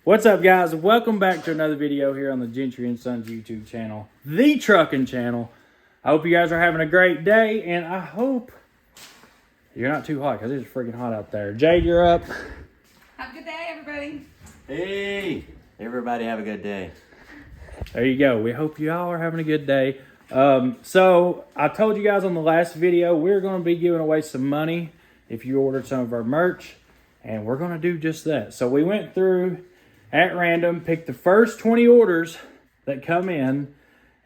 What's up, guys? Welcome back to another video here on the Gentry and Sons YouTube channel, the trucking channel. I hope you guys are having a great day, and I hope you're not too hot because it's freaking hot out there. Jade, you're up. Have a good day, everybody. Hey, everybody have a good day. There you go. We hope you all are having a good day. So I told you guys on the last video, we're going to be giving away some money if you ordered some of our merch, and we're going to do just that. So we went through at random, picked the first 20 orders that come in,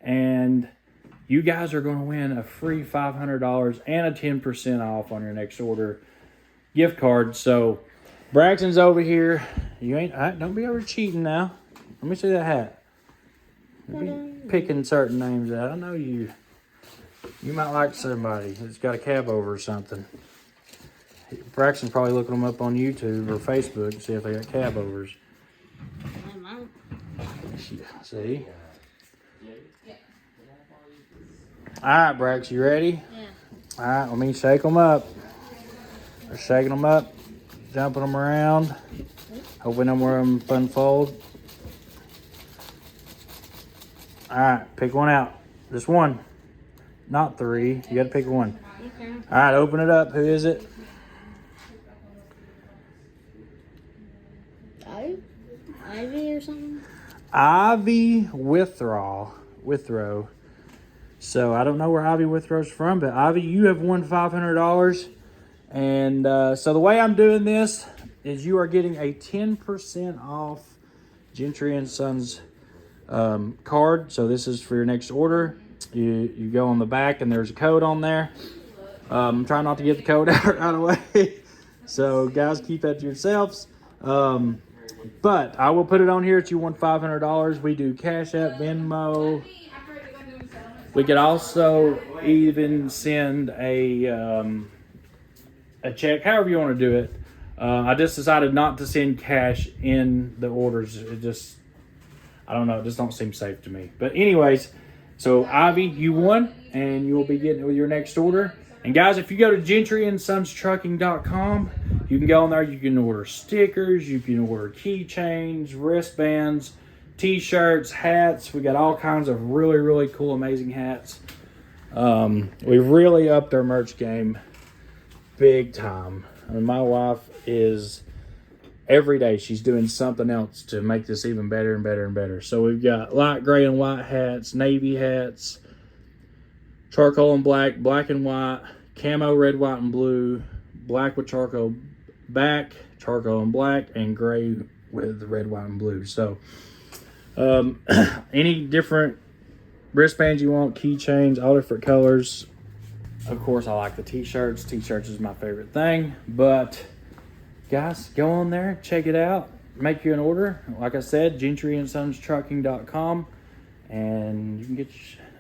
and you guys are going to win a free $500 and a 10% off on your next order gift card. So Braxton's over here. You ain't, don't be over cheating now. Let me see that hat. Be picking certain names out. I know you might like somebody that's got a cab over or something. Braxton's probably looking them up on YouTube or Facebook to see if they got cab overs. See? Alright, Brax, you ready? Yeah. Alright, let me shake them up. We're shaking them up, jumping them around, hoping them where them unfold. Alright, pick one out. Just one. Not three. You gotta pick one. Okay. Alright, open it up. Who is it? Ivy or something? Ivy Withrow. So I don't know where Ivy Withrow's from, but Ivy, you have won $500. And so the way I'm doing this is you are getting a 10% off Gentry and Sons card. So this is for your next order. You go on the back and there's a code on there. I'm trying not to get the code out right away. So guys, keep that to yourselves. But I will put it on here that you won $500. We do Cash App, Venmo. We could also even send a check, however you want to do it. I just decided not to send cash in the orders. It just, I don't know, it just don't seem safe to me. But anyways, so Ivy, you won, and you will be getting it with your next order. And guys, if you go to gentryandsonstrucking.com, you can go on there, you can order stickers, you can order keychains, wristbands, t-shirts, hats. We got all kinds of really, really cool, amazing hats. We've really upped our merch game big time. I mean, my wife is, every day she's doing something else to make this even better and better and better. So we've got light gray and white hats, navy hats, charcoal and black, black and white, camo, red, white, and blue, black with charcoal back, charcoal and black, and gray with red, white, and blue. So any different wristbands you want, keychains, all different colors. Of course, I like the t-shirts. T-shirts is my favorite thing. But guys, go on there, check it out, make you an order. Like I said, gentryandsonstrucking.com, and you can get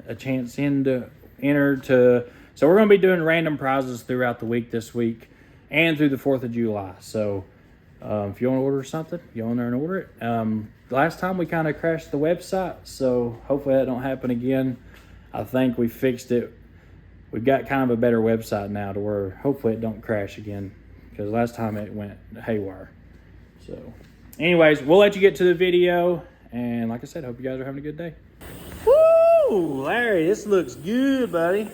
a chance to enter to. So we're going to be doing random prizes throughout the week this week and through the 4th of July. So if you want to order something, go on there and order it. Last time we kind of crashed the website, so hopefully that don't happen again. I think we fixed it. We've got kind of a better website now to where hopefully it don't crash again, because last time it went haywire. So anyways, we'll let you get to the video, and like I said, hope you guys are having a good day. Woo! Larry, this looks good, buddy.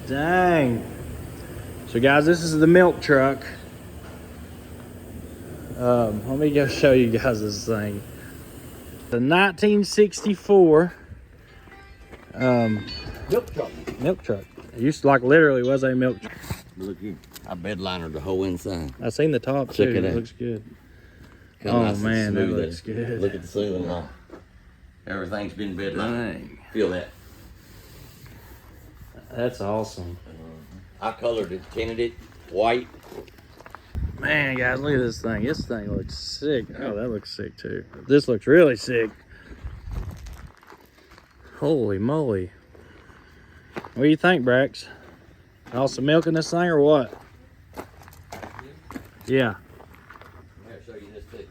Dang. So guys, this is the milk truck. Let me go show you guys this thing. The 1964 milk truck. It used to, like, literally was a milk truck. Look here, I bedlinered the whole inside. I seen the top too. It looks good. Oh man, that looks good. Look at the ceiling now. Everything's been bedlined. Feel that? That's awesome. I colored it, tinted it white. Man, guys, look at this thing. This thing looks sick. Oh, that looks sick too. This looks really sick. Holy moly. What do you think, Brax? Also milk in this thing or what? Yeah. I'll show you this too.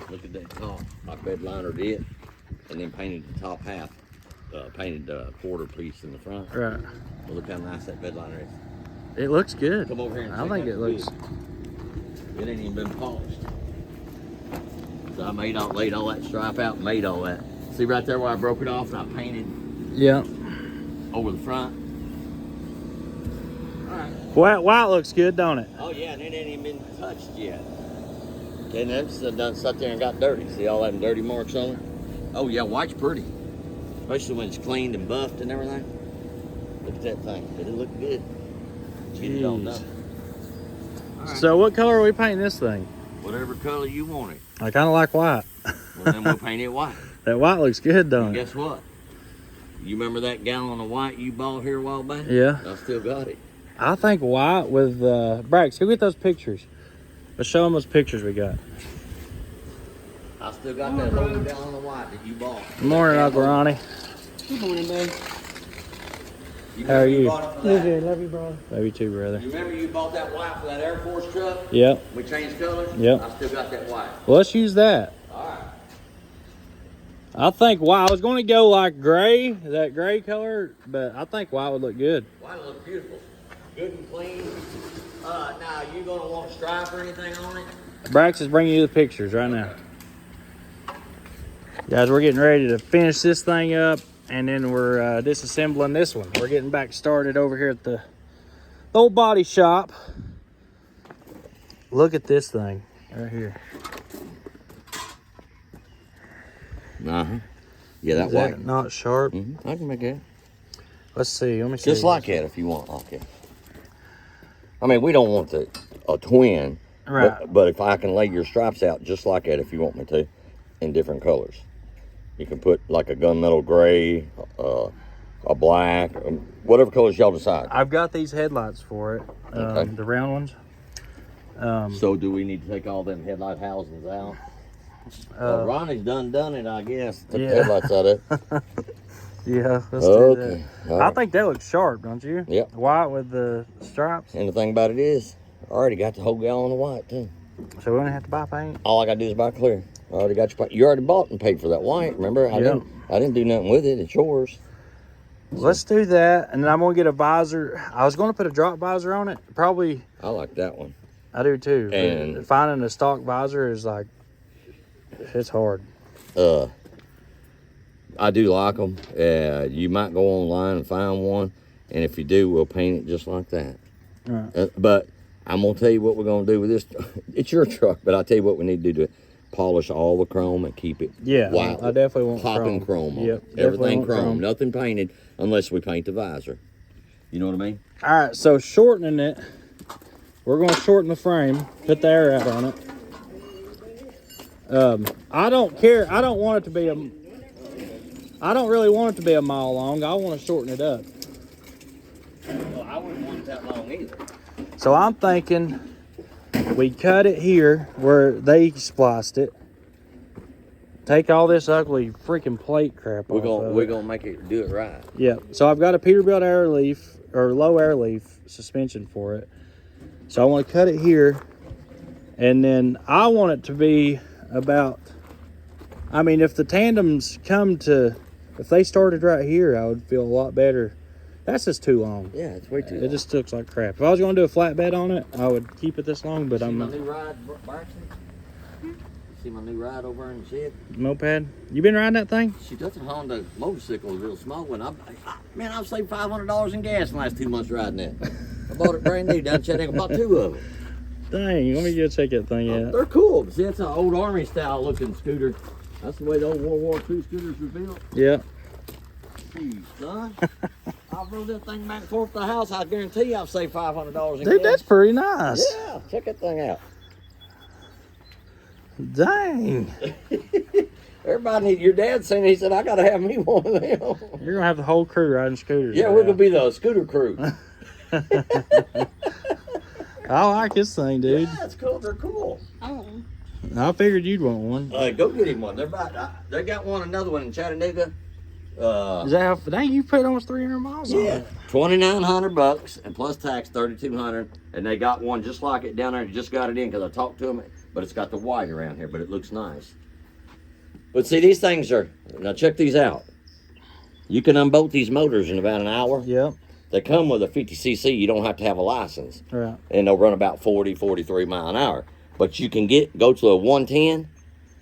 Look at that top. I bedlinered it and then painted the top half painted quarter piece in the front. Right. But look how nice that bed liner is. It looks good. Come over here and I check think that it looks. It ain't even been polished. So I laid all that stripe out and made all that. See right there where I broke it off and I painted Yeah. over the front. White looks good, don't it? Oh yeah, and it ain't even been touched yet. And it's done sat there and got dirty. See all them dirty marks on it? Oh yeah, white's pretty. Especially when it's cleaned and buffed and everything. Look at that thing. Did it look good? Get it all done. All right. So what color are we painting this thing? Whatever color you want it. I kind of like white. Well, then we'll paint it white. That white looks good, don't And it? guess what? You remember that gallon of white you bought here a while back? Yeah. I still got it. I think white with Brax. Who get those pictures? Let's show them those pictures we got. I still got that whole gallon of white that you bought. Good morning, Uncle Ronnie. Good morning, babe. How are you? Good. Love you, bro. Love you too, brother. You remember you bought that white for that Air Force truck? Yep. We changed colors? Yep. I still got that white. Well, let's use that. All right. I think white. I was going to go like gray, that gray color, but I think white would look good. White will look beautiful. Good and clean. Now, you going to want stripe or anything on it? Brax is bringing you the pictures right now. Guys, we're getting ready to finish this thing up, and then we're disassembling this one. We're getting back started over here at the old body shop. Look at this thing right here. Uh-huh. Yeah, that Is white. that not sharp? Mm-hmm. I can make that. Let's see. Let me see. Just like that if you want like that. I mean, we don't want a twin. Right. But if I can lay your stripes out just like that if you want me to, in different colors. You can put like a gunmetal gray, a black, whatever colors y'all decide. I've got these headlights for it, Okay. the round ones. So do we need to take all them headlight housings out? Ronnie's done it, I guess. Took yeah. the headlights out of it. Yeah, let's do Okay. that. All I right. think that looks sharp, don't you? Yep. White with the stripes. And the thing about it is, I already got the whole gallon of white too. So we don't have to buy paint. All I gotta do is buy clear. I already got your paint. You already bought and paid for that white. Remember? I didn't do nothing with it. It's yours. Let's do that, and then I'm gonna get a visor. I was gonna put a drop visor on it. Probably. I like that one. I do too. And but finding a stock visor is like, it's hard. I do like them. You might go online and find one, and if you do, we'll paint it just like that. Right. But I'm gonna tell you what we're gonna do with this. It's your truck, but I'll tell you what we need to do to it. Polish all the chrome and keep it white. I definitely want popping chrome on Yep, it. Everything definitely want chrome, nothing painted unless we paint the visor. You know what I mean? All right, so shortening it, we're going to shorten the frame, put the air out on it. I don't care. I don't want it to be I don't really want it to be a mile long. I want to shorten it up. Well, I wouldn't want it that long either. So I'm thinking we cut it here where they spliced it. Take all this ugly freaking plate crap off of We're it. gonna make it do it right. Yeah. So I've got a Peterbilt air leaf or low air leaf suspension for it. So I want to cut it here, and then I want it to be about. I mean, if the tandems if they started right here, I would feel a lot better. That's just too long. Yeah, it's way too long. It just looks like crap. If I was going to do a flatbed on it, I would keep it this long, but See I'm my new ride, Braxton? See my new ride over in the shed? moped. You been riding that thing? She does a Honda motorcycle, a real small one. Man, I've saved $500 in gas in the last 2 months riding that. I bought it brand new down in Chattanooga. I bought 2 of them. Dang, let me go check that thing out. They're cool. See, it's an old Army style looking scooter. That's the way the old World War II scooters were built. Yeah. Jeez, son. I rode that thing back and forth to the house. I guarantee you I've saved $500 in Dude, gas. that's pretty nice. Yeah, check that thing out. Dang. Everybody, your dad seen it. He said, I got to have me one of them. You're going to have the whole crew riding scooters. Yeah, right we're now. going to be the scooter crew. I like this thing, dude. Yeah, it's cool. They're cool. Oh. I figured you'd want one. Go get him one. They got another one in Chattanooga. Is that how? Dang, you put almost 300 miles on it. $2,900 and plus tax $3,200, and they got one just like it down there. Just got it in because I talked to them, but it's got the white around here, but it looks nice. But see, these things are now. Check these out. You can unbolt these motors in about an hour. Yep. They come with a 50cc. You don't have to have a license. Right. And they'll run about 40, 43 mile an hour. But you can go to a 110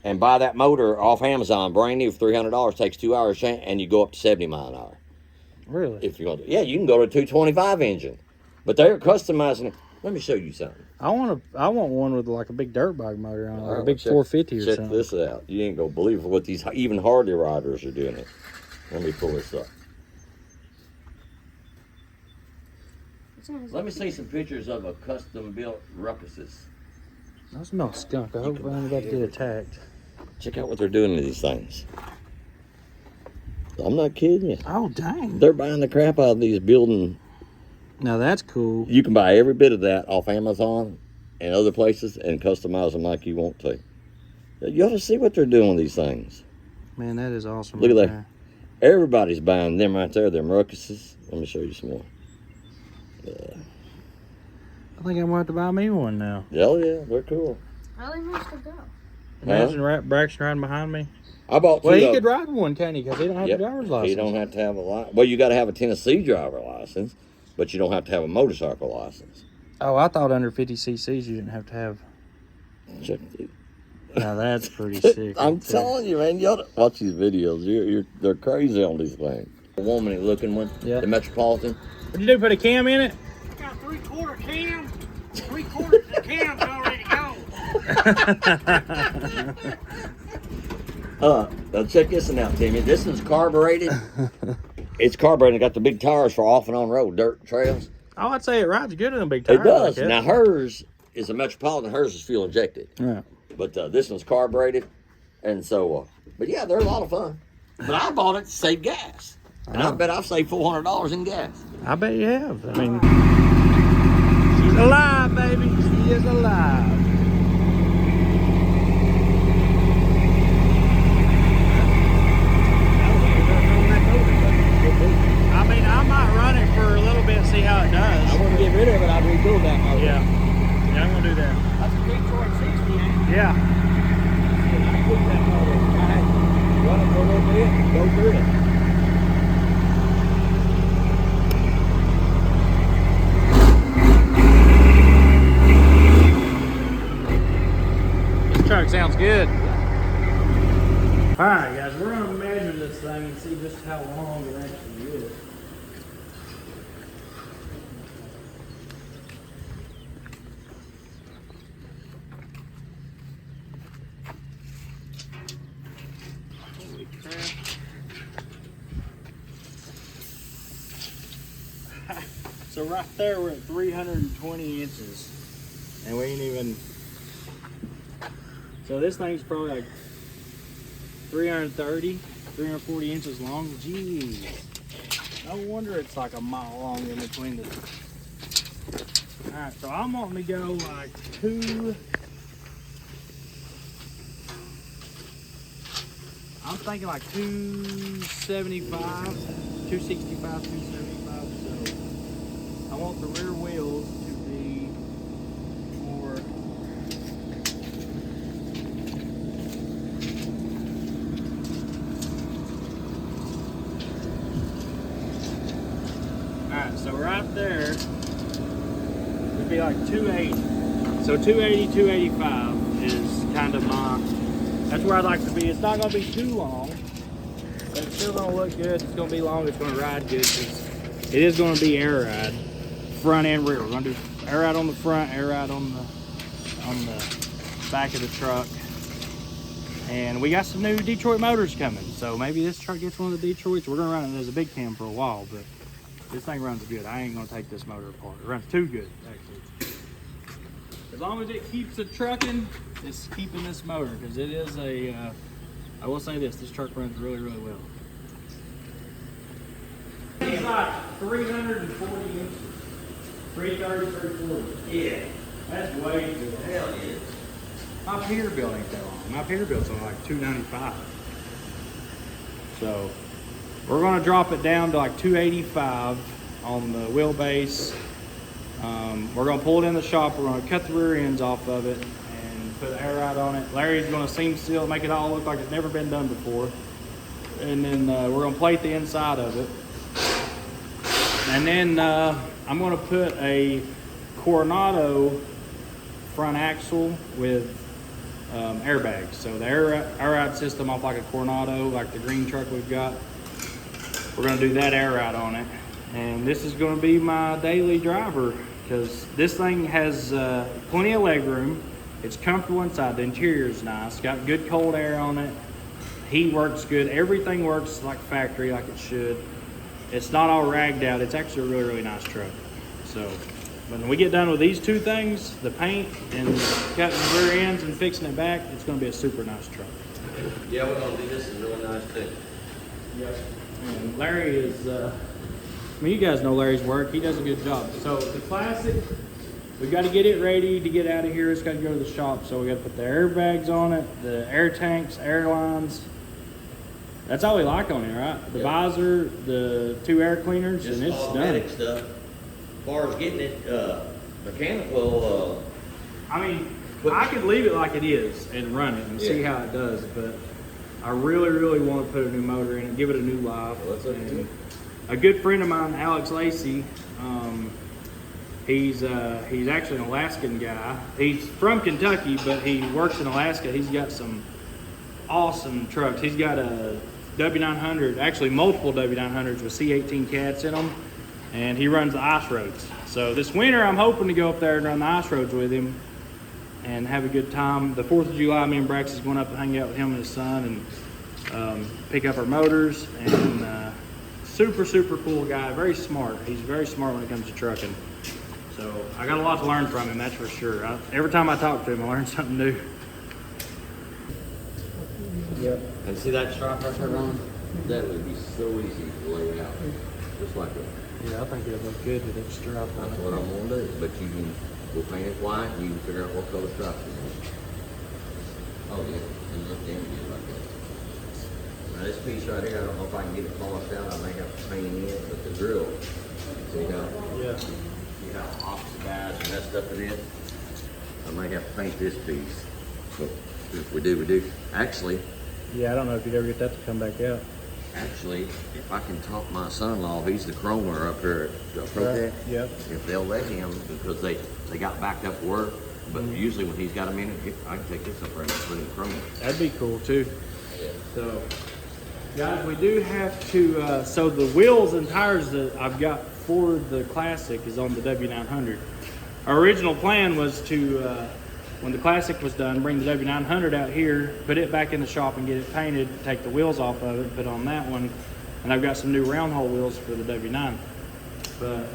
and buy that motor off Amazon, brand new, for $300. Takes 2 hours, and you go up to 70 mile an hour. Really? If you want to, yeah, you can go to a 225 engine. But they're customizing it. Let me show you something. I want one with like a big dirt bike motor on it, like a big Check 450 or something. Check this out. You ain't gonna believe what these even Harley riders are doing it. Let me pull this up. Let me see some pictures of a custom-built ruckuses. I smell skunk. I hope I'm about to get attacked. Check out what they're doing to these things. I'm not kidding you. Oh, dang. They're buying the crap out of these building. Now that's cool. You can buy every bit of that off Amazon and other places and customize them like you want to. You ought to see what they're doing with these things. Man, that is awesome. Look at right that. Everybody's buying them right there, them ruckuses. Let me show you some more. I think I'm going to have to buy me one now. Oh, yeah, they're cool. How they supposed to go? Imagine Braxton riding behind me. I bought two. Well, he could ride one, can't he? Because he don't have Yep. a driver's license. He don't have to have a license. Well, you got to have a Tennessee driver license, but you don't have to have a motorcycle license. Oh, I thought under 50 cc's you didn't have to have. Check it. Now that's pretty sick. I'm telling you, man, you ought to watch these videos. They're crazy on these things. The woman looking one, Yeah. the Metropolitan. What'd you do? Put a cam in it? I got 3/4 cam. 3/4 of the cam's already gone. Now check this one out, Timmy. This one's carbureted. It's carbureted. Got the big tires for off and on road dirt trails. Oh, I'd say it rides good in a big tire. It does. Like that. Now hers is a Metropolitan. Hers is fuel injected. Right. But this one's carbureted, and so. But yeah, they're a lot of fun. But I bought it to save gas, and I bet I've saved $400 in gas. I bet you have. I mean, she's alive, baby. She is alive. I mean, I might run it for a little bit, see how it does. I wouldn't get rid of it. I'd rebuild that motor. Yeah, I'm gonna do that. That's a Detroit 60, ain't it? Yeah. I put that motor. Run it for a little bit. Go through it. This truck sounds good. Alright guys, we're going to measure this thing and see just how long it actually is. Holy crap. So right there we're at 320 inches. And we ain't even... So this thing's probably like 330, 340 inches long. Jeez. No wonder it's like a mile long in between the... Alright, so I'm wanting to go like I'm thinking like 275, 265, 275. So I want the rear wheels to be more... Alright, so right there would be like 280. So 280, 285 is kind of that's where I'd like to be. It's not going to be too long, but it's still going to look good. It's going to be long. It's going to ride good. It is going to be air ride, front and rear. We're going to do air ride on the front, air ride on the back of the truck. And we got some new Detroit motors coming. So maybe this truck gets one of the Detroits. We're going to run it as a big cam for a while, but this thing runs good. I ain't going to take this motor apart. It runs too good, actually. As long as it keeps it trucking, it's keeping this motor, because it is a, I will say this truck runs really, really well. It's like 340 inches. 330, 340. Yeah. That's way too long. Hell yeah. My Peterbilt ain't that long. My Peterbilt's on like 295. So, we're going to drop it down to like 285 on the wheelbase. We're going to pull it in the shop. We're going to cut the rear ends off of it and put air ride on it. Larry's going to seam seal it, make it all look like it's never been done before. and then we're gonna plate the inside of it. And then I'm gonna put a Coronado front axle with airbags. So the air ride system off like a Coronado, like the green truck we've got. We're gonna do that air ride on it. And this is gonna be my daily driver because this thing has plenty of leg room. It's comfortable inside. The interior is nice. Got good cold air on it. Heat works good. Everything works like factory, like it should. It's not all ragged out. It's actually a really, really nice truck. So when we get done with these two things, the paint and cutting the rear ends and fixing it back, it's going to be a super nice truck. Yeah, we're going to do this is really nice too. Yep. And Larry is, I mean, you guys know Larry's work. He does a good job. So the Classic, we got to get it ready to get out of here. It's got to go to the shop. So we got to put the airbags on it, the air tanks, air lines. That's all we like on it, right? The visor, the 2 air cleaners, Just and it's automatic done. stuff. As far as getting it mechanical, I mean, I could leave it like it is and run it and see how it does, but I really, really want to put a new motor in it, give it a new life. Well, that's okay. And a good friend of mine, Alex Lacey, he's actually an Alaskan guy. He's from Kentucky, but he works in Alaska. He's got some awesome trucks. He's got a W900, actually multiple W900s with C18 cats in them, and he runs the ice roads. So this winter, I'm hoping to go up there and run the ice roads with him and have a good time. The 4th of July, me and Braxton's going up to hang out with him and his son and pick up our motors. And super, super cool guy, very smart. He's very smart when it comes to trucking. So I got a lot to learn from him, that's for sure. Every time I talk to him, I learn something new. Yep. And see that stripe right there, Ron? That would be so easy to lay out, just like that. Yeah, I think it'll look good with that stripe on That's it. what I'm gonna do. But we'll paint it white, and you can figure out what color stripe you want. Oh yeah, and look damn good like that. Now this piece right here, I don't know if I can get it polished out. I may have to paint it, but the grill, see how oxidized and messed up it is? I may have to paint this piece. But if we do, we do. Actually, Yeah, I don't know if you'd ever get that to come back out. Actually, if I can talk my son-in-law, he's the chromer up here at Protect. Yep. If they'll let him, because they got backed up work, but usually when he's got a minute, I can take this up there and put in chromer. That'd be cool too. So, guys, we do have to, so the wheels and tires that I've got for the Classic is on the W900. Our original plan was to, when the Classic was done, bring the W900 out here, put it back in the shop and get it painted, take the wheels off of it, put on that one. And I've got some new round hole wheels for the W9. But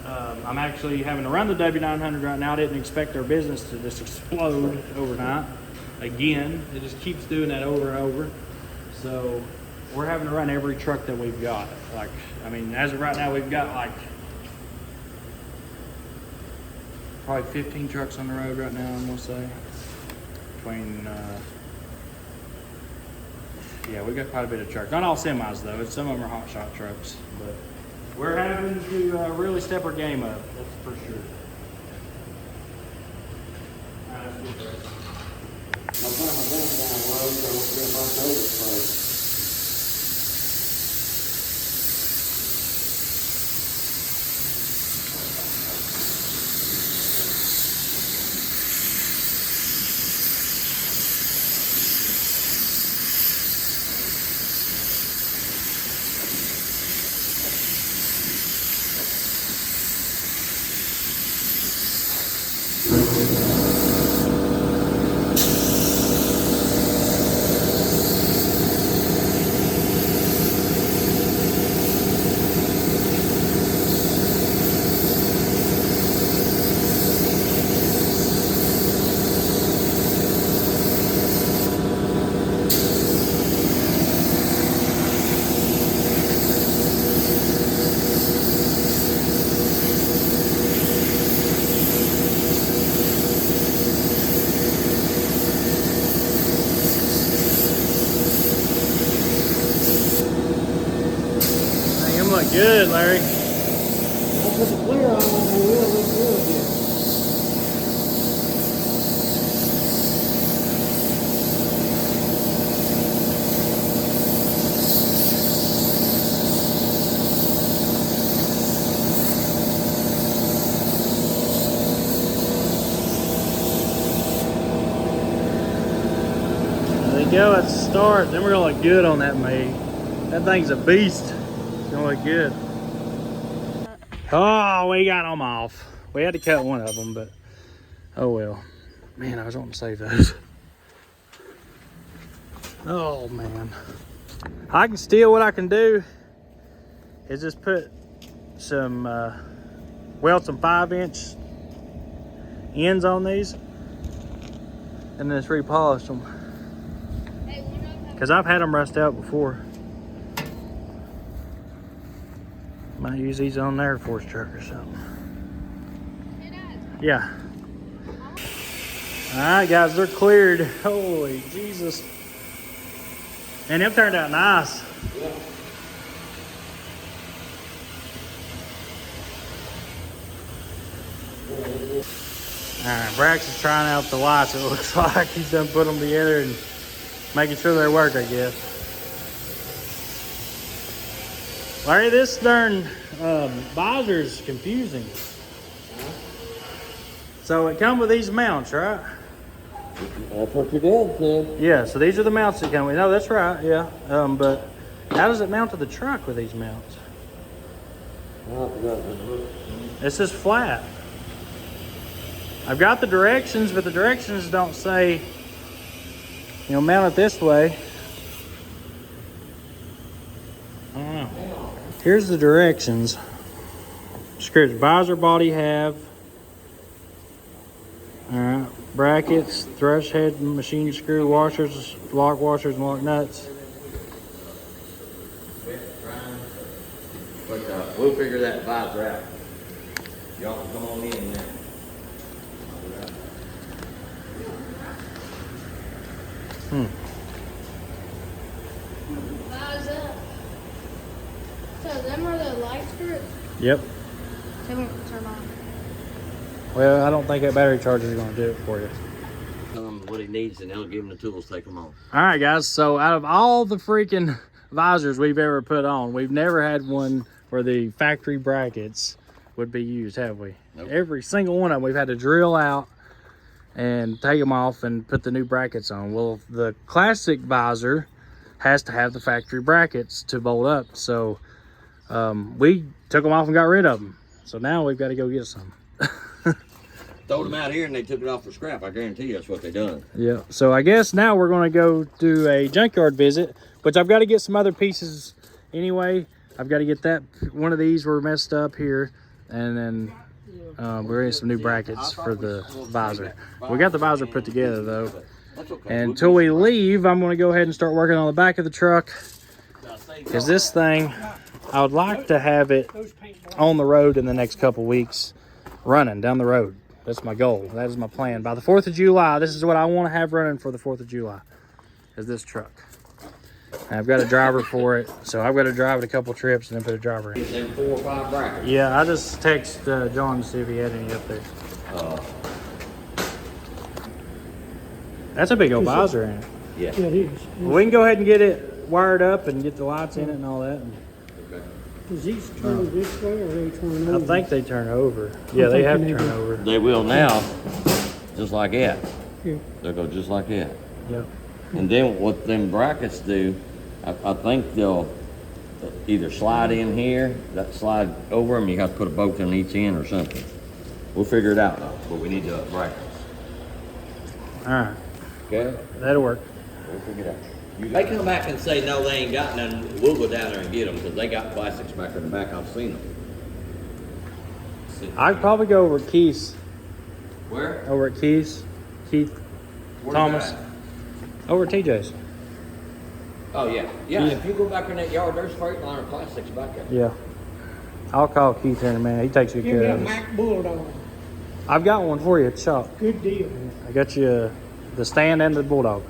I'm actually having to run the W900 right now. I didn't expect our business to just explode overnight. Again, it just keeps doing that over and over. So we're having to run every truck that we've got. Like, I mean, as of right now, we've got like probably 15 trucks on the road right now, I'm gonna say. Between, yeah, we got quite a bit of trucks. Not all semis though, some of them are hot shot trucks. But we're having to really step our game up, that's for sure. All right, let's get this. I'm putting my gun down low so I won't get my nose exposed. Good, Larry. I put the clear on when the wheel looks good again. go at the start. Then we're gonna look good on that meat. That thing's a beast. It's gonna look good. Oh, we got them off. We had to cut one of them, but oh well. Man, I was wanting to save those. Oh man. I can still, what I can do is just put some, weld some 5-inch ends on these and then just repolish them. Because I've had them rust out before. Might use these on there force truck or something. Yeah. Alright guys, they're cleared. Holy Jesus. And them turned out nice. Yeah. Alright, Braxton's trying out the lights. It looks like he's done put them together and making sure they work, I guess. Larry, this darn visor's confusing. So it comes with these mounts, right? That's what you did, kid. Yeah, so these are the mounts that come with. No, that's right, yeah. But how does it mount to the truck with these mounts? It's just flat. I've got the directions, but the directions don't say, you know, mount it this way. I don't know. Here's the directions. Screws, visor body have. Alright, brackets, thrush head, machine screw, washers, lock nuts. But we'll figure that visor out. Y'all can come on in there. How's up? So them are the light strips? Yep. They won't turn on. Well, I don't think that battery charger is going to do it for you. Tell him what he needs and he'll give him the tools, take them on. Alright guys, so out of all the freaking visors we've ever put on, we've never had one where the factory brackets would be used, have we? Nope. Every single one of them we've had to drill out and take them off and put the new brackets on. Well, the classic visor has to have the factory brackets to bolt up, so we took them off and got rid of them. So now we've got to go get some. Throwed them out here and they took it off for scrap. I guarantee you that's what they done. Yeah, so I guess now we're going to go do a junkyard visit, which I've got to get some other pieces anyway. I've got to get that, one of these were messed up here, and then we're in some new brackets for the visor. We got the visor put together though. And until we leave, I'm going to go ahead and start working on the back of the truck, because this thing, I would like to have it on the road in the next couple weeks, running down the road. That's my goal. That is my plan. By the 4th of July, this is what I want to have running for the 4th of July, is this truck. And I've got a driver for it, so I've got to drive it a couple trips and then put a driver in. Them 4 or 5 brackets. Yeah, I just text John to see if he had any up there. That's a big old visor in it. Yeah. Yeah, it is. Well, we can go ahead and get it wired up and get the lights in it and all that. Okay. Does these turn this way or are they turn over? I think they turn over. Yeah, they have to turn over. They will now, just like that. Yeah. They'll go just like that. Yep. And then what them brackets do, I think they'll either slide in here, that slide over them, you have to put a bolt on each end or something. We'll figure it out though, but we need the brackets. All right. Okay? That'll work. We'll figure it out. They come back and say, no, they ain't got none, we'll go down there and get them, because they got plastics back in the back, I've seen them. I'd probably go over at Keith's. Where? Over at Keith's. Keith Where's Thomas. that? Over at TJ's. Oh, yeah. Yeah, if you go back in that yard, there's freight liner plastics back there. Yeah. I'll call Keith here in a minute. He takes good Give me care a of us. Mac Bulldog. I've got one for you at the shop. Good deal. I got you the stand and the Bulldog.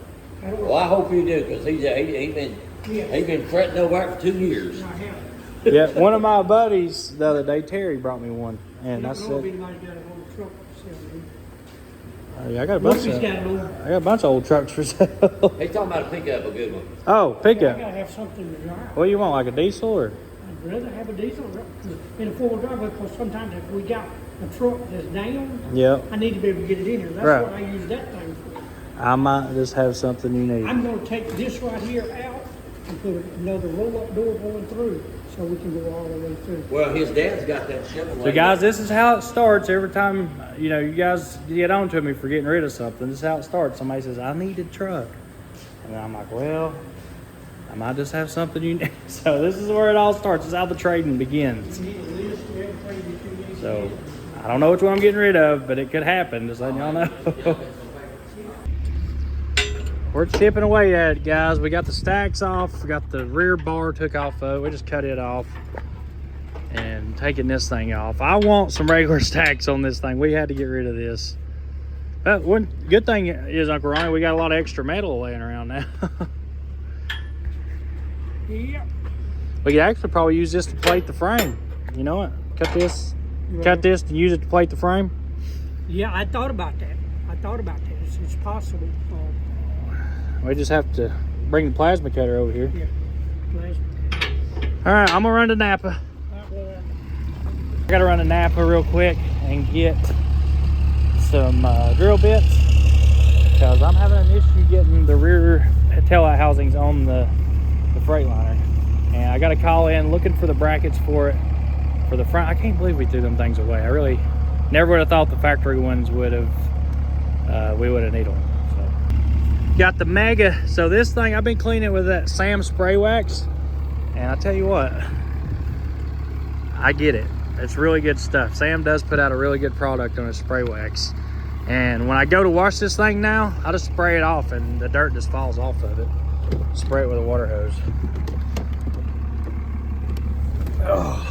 Well, I hope you do, because he been fretting over it for 2 years. I have. Yeah, one of my buddies the other day, Terry, brought me one, and I I don't know if said, anybody's got a whole truck for sale. yeah, I got a bunch Murphy's of, got a little. I got a bunch of old trucks for sale. He's talking about a pickup, a good one. Oh, I pickup. gotta have something to drive. What do you want, like a diesel or? I'd rather have a diesel in a four-wheel drive, because sometimes if we got a truck that's down, Yeah. I need to be able to get it in here. That's Right. what I use that thing for. I might just have something you need. I'm gonna take this right here out and put another roll-up door going through, so we can go all the way through. Well, his dad's got that Chevrolet. So guys, this is how it starts every time, you know, you guys get on to me for getting rid of something. This is how it starts. Somebody says, I need a truck. And I'm like, well, I might just have something you need. So this is where it all starts. This is how the trading begins. You need a list of everything that you need. So I don't know which one I'm getting rid of, but it could happen. Just letting y'all know. We're chipping away at it, guys. We got the stacks off. We got the rear bar took off of it. We just cut it off and taking this thing off. I want some regular stacks on this thing. We had to get rid of this. But one good thing is, Uncle Ronnie, we got a lot of extra metal laying around now. Yeah. We could actually probably use this to plate the frame. You know what? Cut this and use it to plate the frame. Yeah, I thought about that. It's possible. We just have to bring the plasma cutter over here. Yeah. Plasma. All right, I'm gonna run to Napa. I gotta run to Napa real quick and get some drill bits because I'm having an issue getting the rear taillight housings on the Freightliner. And I gotta call in looking for the brackets for it for the front. I can't believe we threw them things away. I really never would have thought the factory ones would have, we would have needed them. So. Got the Mega. So this thing, I've been cleaning it with that Sam spray wax. And I tell you what, I get it. It's really good stuff. Sam does put out a really good product on his spray wax. And when I go to wash this thing now, I just spray it off and the dirt just falls off of it. Spray it with a water hose. Oh.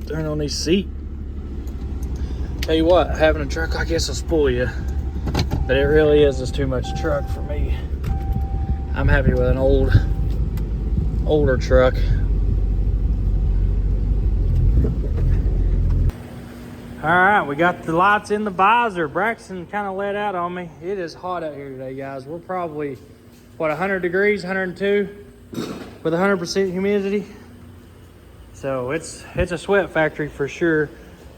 Turn on this seat. Tell you what, having a truck like this will spoil you. But it really is just too much truck for me. I'm happy with an older truck. All right, we got the lights in the visor. Braxton kind of let out on me. It is hot out here today, guys. We're probably, what, 100 degrees, 102 with 100% humidity. So it's a sweat factory for sure.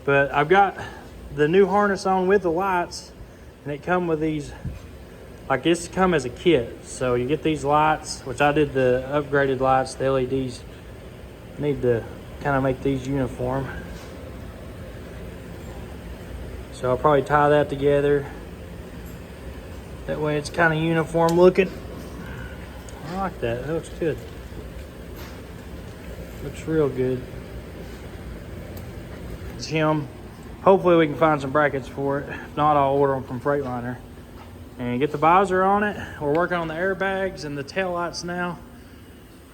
But I've got the new harness on with the lights, and it come with these, like this come as a kit. So you get these lights, which I did the upgraded lights, the LEDs. Need to kind of make these uniform. So I'll probably tie that together. That way it's kind of uniform looking. I like that, that looks good. Looks real good. It's him. Hopefully we can find some brackets for it. If not, I'll order them from Freightliner. And get the visor on it. We're working on the airbags and the taillights now.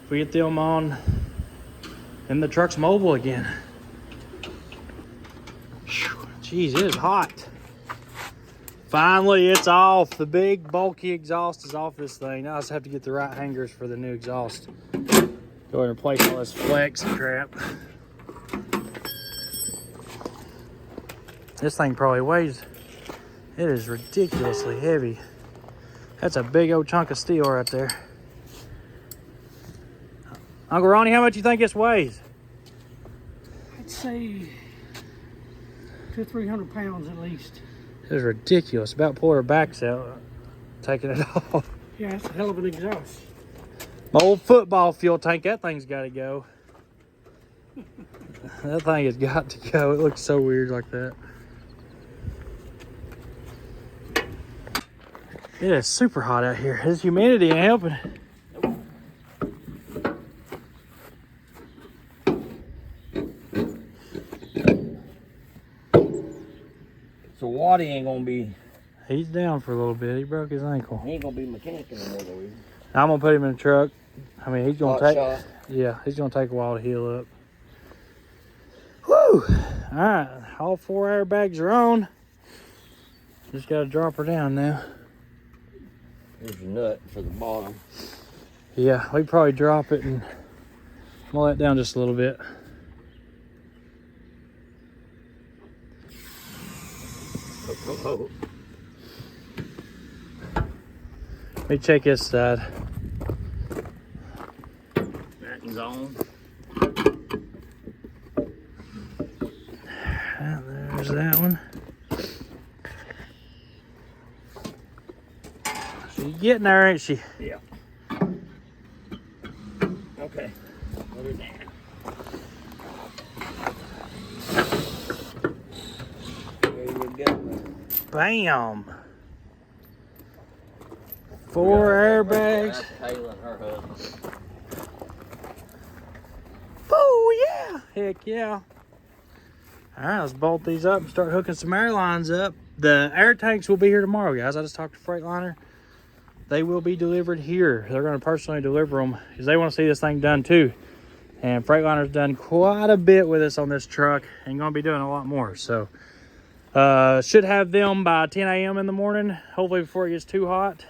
If we get them on, then the truck's mobile again. Jeez, it is hot. Finally, it's off. The big bulky exhaust is off this thing. Now I just have to get the right hangers for the new exhaust. Go ahead and replace all this flex crap. This thing probably weighs, it is ridiculously heavy. That's a big old chunk of steel right there. Uncle Ronnie, how much you think this weighs? I'd say 200 or 300 pounds at least. It is ridiculous. About pulled her backs out, taking it off. Yeah, that's a hell of an exhaust. My old football fuel tank, that thing's got to go. That thing has got to go. It looks so weird like that. It is super hot out here. This humidity ain't helping. So Waddy ain't gonna be. He's down for a little bit. He broke his ankle. He ain't gonna be mechanic anymore though. Is he? I'm gonna put him in the truck. I mean, he's gonna Hot take. shot. Yeah, he's gonna take a while to heal up. Woo! All right, all 4 airbags are on. Just gotta drop her down now. There's your nut for the bottom. Yeah, we probably drop it and mull that down just a little bit. Oh. Let me check this side. Backing's on. There's that one. getting there, ain't she? Yeah. Okay. Put her down. There you go. Bam. 4 airbags. Taylor and her husband. Oh yeah. Heck yeah. All right, let's bolt these up and start hooking some air lines up. The air tanks will be here tomorrow, guys. I just talked to Freightliner. They will be delivered here. They're going to personally deliver them because they want to see this thing done too. And Freightliner's done quite a bit with us on this truck and going to be doing a lot more. So should have them by 10 a.m. in the morning, hopefully before it gets too hot.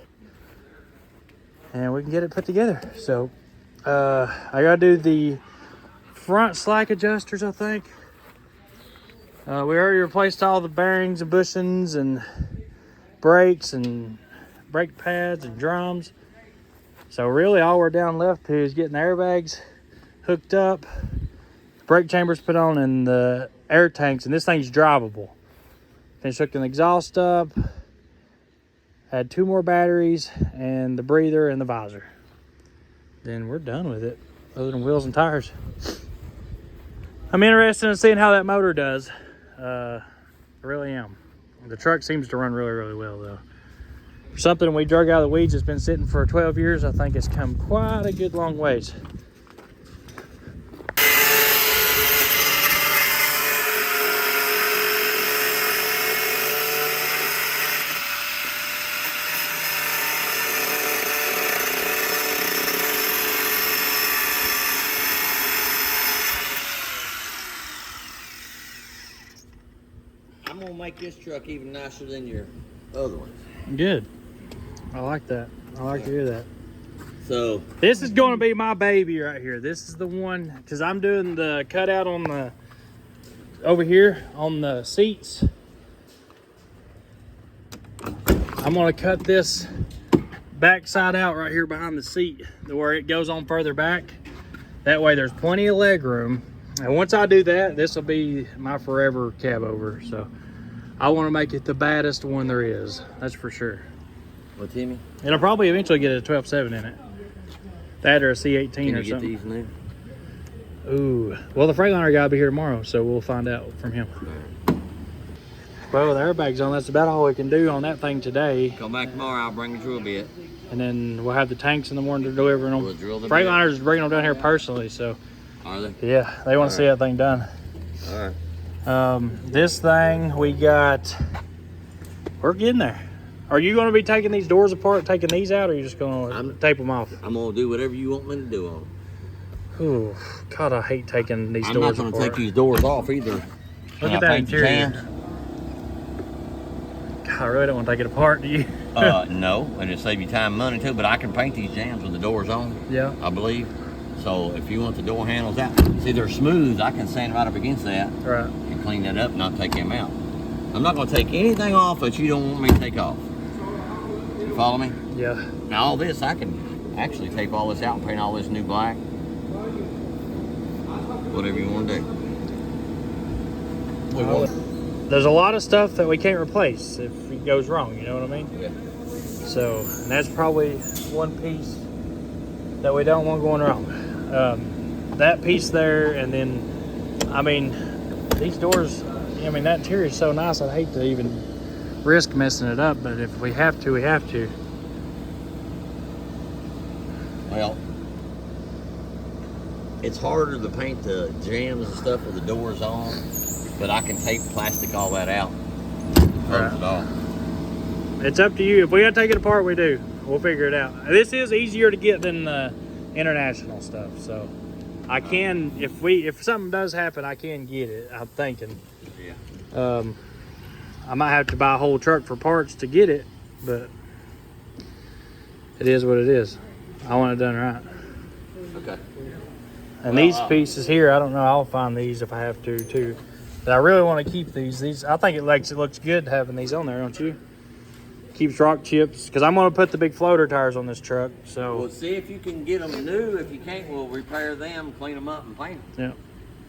And we can get it put together. So I got to do the front slack adjusters, I think. We already replaced all the bearings and bushings and brakes and brake pads and drums. So really all we're down left to is getting the airbags hooked up, brake chambers put on, and the air tanks, and this thing's drivable. Finished hooking the exhaust up, had 2 more batteries and the breather and the visor. Then we're done with it, other than wheels and tires. I'm interested in seeing how that motor does. I really am. The truck seems to run really, really well though. For something we drug out of the weeds that's been sitting for 12 years, I think it's come quite a good long ways. I'm gonna make this truck even nicer than your other ones. Good. I like that. I like to hear that. So This is going to be my baby right here. This is the one, because I'm doing the cutout on the, over here on the seats. I'm going to cut this back side out right here behind the seat to where it goes on further back. That way there's plenty of leg room. And once I do that, this will be my forever cab over. So I want to make it the baddest one there is. That's for sure. what, Timmy? It'll probably eventually get a 12.7 in it. That or a C18 Can you or get something. these new? Ooh. Well, the Freightliner guy will be here tomorrow, so we'll find out from him. Well, with the airbags on, that's about all we can do on that thing today. Come back tomorrow, I'll bring a drill bit. And then we'll have the tanks in the morning to deliver them. We'll drill the Freightliner's bringing them down here personally, so Are they? yeah, they want to see that thing done. All right. This thing we got, we're getting there. Are you going to be taking these doors apart, taking these out, or are you just going to tape them off? I'm gonna do whatever you want me to do on them. Ooh, God, I hate taking these I'm doors not apart. gonna take these doors off either. Look Can at I that paint the interior. jams? God, I really don't want to take it apart, do you? No, and it'll save you time and money too, but I can paint these jams with the doors on, Yeah. I believe. So if you want the door handles out, see they're smooth, I can stand right up against that Right. and clean that up and not take them out. I'm not gonna take anything off that you don't want me to take off. You follow me? Yeah. Now all this, I can actually tape all this out and paint all this new black. Whatever you want to do. There's a lot of stuff that we can't replace if it goes wrong, you know what I mean? Yeah. So, and that's probably one piece that we don't want going wrong. That piece there, and then, I mean, these doors, I mean, that interior is so nice, I'd hate to even risk messing it up, but if we have to, we have to. Well, it's harder to paint the jams and stuff with the doors on, but I can tape plastic all that out. Close it off. It's up to you. If we gotta take it apart, we do. We'll figure it out. This is easier to get than the international stuff, so I can, if something does happen, I can get it, I'm thinking. Yeah. I might have to buy a whole truck for parts to get it, but it is what it is. I want it done right. Okay. And Well, these pieces here, I don't know, I'll find these if I have to too. But I really want to keep these. I think it looks good having these on there, don't you? Keeps rock chips, because I'm going to put the big floater tires on this truck. So Well, see if you can get them new. If you can't, we'll repair them, clean them up, and paint them.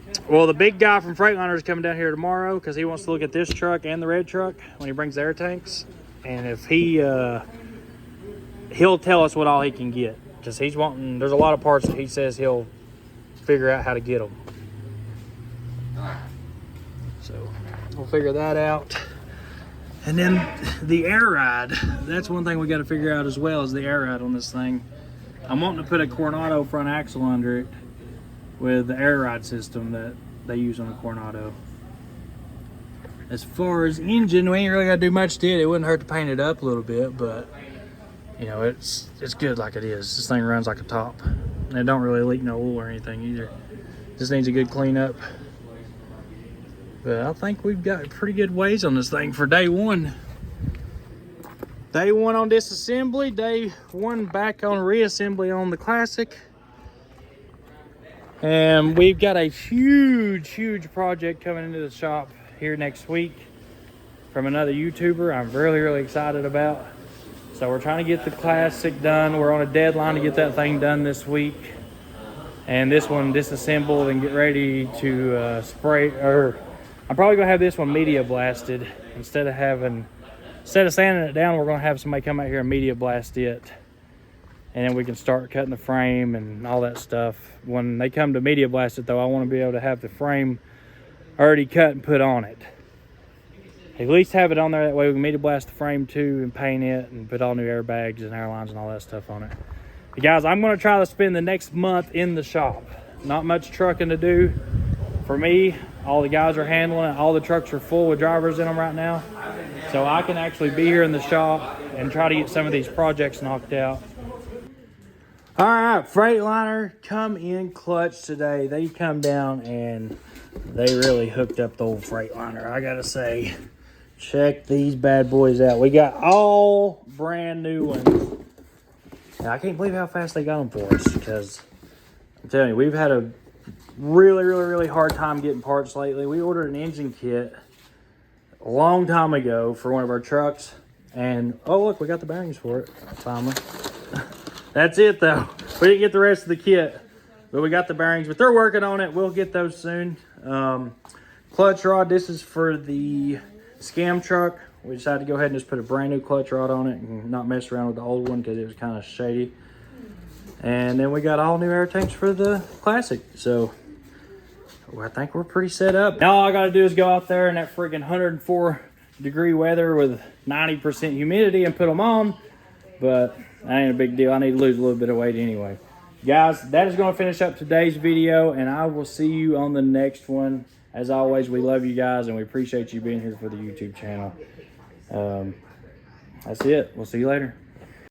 yeah. Well, the big guy from Freightliner is coming down here tomorrow because he wants to look at this truck and the red truck when he brings the air tanks. And if he he'll tell us what all he can get. Because he's wanting, there's a lot of parts that he says he'll figure out how to get them. So we'll figure that out. And then the air ride, that's one thing we got to figure out as well, is the air ride on this thing. I'm wanting to put a Coronado front axle under it with the air ride system that they use on a Coronado. As far as engine, we ain't really got to do much to it. It wouldn't hurt to paint it up a little bit, but you know, it's good like it is. This thing runs like a top. And it don't really leak no oil or anything either. Just needs a good cleanup. But I think we've got pretty good ways on this thing for day one. Day one on disassembly, day one back on reassembly on the Classic. And we've got a huge project coming into the shop here next week from another YouTuber I'm really excited about. So we're trying to get the Classic done. We're on a deadline to get that thing done this week. And this one disassembled and get ready to spray, or I'm probably gonna have this one media blasted instead of sanding it down. We're gonna have somebody come out here and media blast it, and then we can start cutting the frame and all that stuff. When they come to media blast it though, I want to be able to have the frame already cut and put on it. At least have it on there, that way we can media blast the frame too and paint it and put all new airbags and airlines and all that stuff on it. But guys, I'm gonna try to spend the next month in the shop. Not much trucking to do for me. All the guys are handling it. All the trucks are full with drivers in them right now. So I can actually be here in the shop and try to get some of these projects knocked out. All right, Freightliner come in clutch today. They come down and they really hooked up the old Freightliner. I gotta say, check these bad boys out. We got all brand new ones. Now, I can't believe how fast they got them for us, because I'm telling you, we've had a really hard time getting parts lately. We ordered an engine kit a long time ago for one of our trucks, and oh look, we got the bearings for it finally. That's it though. We didn't get the rest of the kit, but we got the bearings. But they're working on it. We'll get those soon. Clutch rod. This is for the Scam truck. We decided to go ahead and just put a brand new clutch rod on it and not mess around with the old one because it was kind of shady. And then we got all new air tanks for the Classic. So I think we're pretty set up. Now all I got to do is go out there in that friggin' 104-degree weather with 90% humidity and put them on. But that ain't a big deal. I need to lose a little bit of weight anyway. Guys, that is going to finish up today's video, and I will see you on the next one. As always, we love you guys, and we appreciate you being here for the YouTube channel. That's it. We'll see you later.